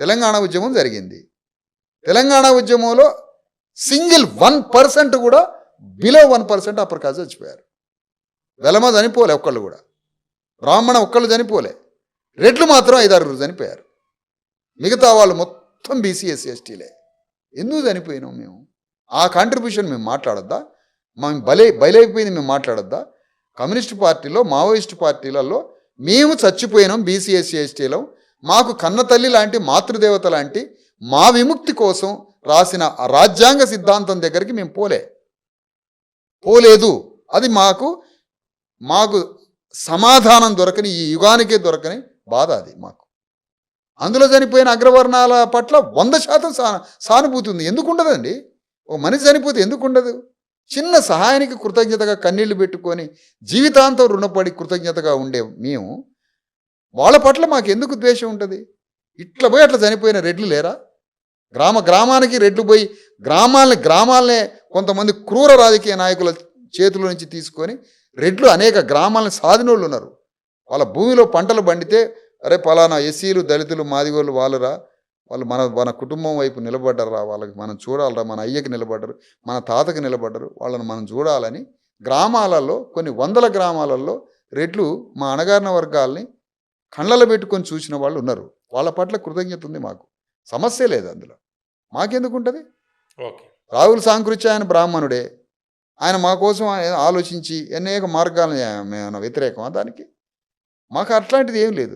తెలంగాణ ఉద్యమం జరిగింది. తెలంగాణ ఉద్యమంలో సింగిల్ 1% కూడా బిలో 1% అప్పర్ కాస్ట్ చచ్చిపోయారు. వెలమ చనిపోలే ఒక్కళ్ళు కూడా, బ్రాహ్మణ ఒక్కళ్ళు చనిపోలే, రెడ్లు మాత్రం 5-6 చనిపోయారు. మిగతా వాళ్ళు మొత్తం బీసీ ఎస్సీ ఎస్టీలే. ఎందుకు చనిపోయినాం మేము? ఆ కాంట్రిబ్యూషన్ మేము మాట్లాడొద్దా? మేము బలైపోయింది మేము మాట్లాడొద్దా? కమ్యూనిస్ట్ పార్టీలో, మావోయిస్ట్ పార్టీలలో మేము చచ్చిపోయినాం బీసీ ఎస్సీ ఎస్టీలో. మాకు కన్నతల్లి లాంటి మాతృదేవత లాంటి మా విముక్తి కోసం రాసిన రాజ్యాంగ సిద్ధాంతం దగ్గరికి మేము పోలేదు. అది మాకు సమాధానం దొరకని, ఈ యుగానికే దొరకని బాధ అది మాకు. అందులో చనిపోయిన అగ్రవర్ణాల పట్ల 100% సానుభూతి ఉంది. ఎందుకు ఉండదండి? ఓ మనిషి చనిపోతే ఎందుకు ఉండదు? చిన్న సహాయానికి కృతజ్ఞతగా కన్నీళ్లు పెట్టుకొని జీవితాంతం రుణపడి కృతజ్ఞతగా ఉండే మేము, వాళ్ళ పట్ల మాకు ఎందుకు ద్వేషం ఉంటుంది? ఇట్లా పోయి అట్లా చనిపోయిన రెడ్లు లేరా? గ్రామానికి రెడ్లు పోయి గ్రామాలనే కొంతమంది క్రూర రాజకీయ నాయకుల చేతుల నుంచి తీసుకొని రెడ్లు అనేక గ్రామాలను సాధినోళ్ళు ఉన్నారు. వాళ్ళ భూమిలో పంటలు పండితే, అరే పలానా ఎస్సీలు, దళితులు, మాదిగోళ్ళు వాళ్ళురా, వాళ్ళు మన కుటుంబం వైపు నిలబడ్డరా, వాళ్ళకి మనం చూడాలరా, మన అయ్యకి నిలబడ్డరు, మన తాతకి నిలబడ్డరు, వాళ్ళని మనం చూడాలని గ్రామాలలో, కొన్ని వందల గ్రామాలలో రెడ్లు మా అణగారిన వర్గాల్ని కళ్ళలో పెట్టుకొని చూసిన వాళ్ళు ఉన్నారు. వాళ్ళ పట్ల కృతజ్ఞత ఉంది మాకు. సమస్య లేదు అందులో. మాకెందుకు ఉంటుంది? ఓకే. రాహుల్ సాంకృత్య ఆయన బ్రాహ్మణుడే. ఆయన మా కోసం ఆలోచించి అనేక మార్గాలను వ్యతిరేకమా దానికి? మాకు అట్లాంటిది ఏం లేదు.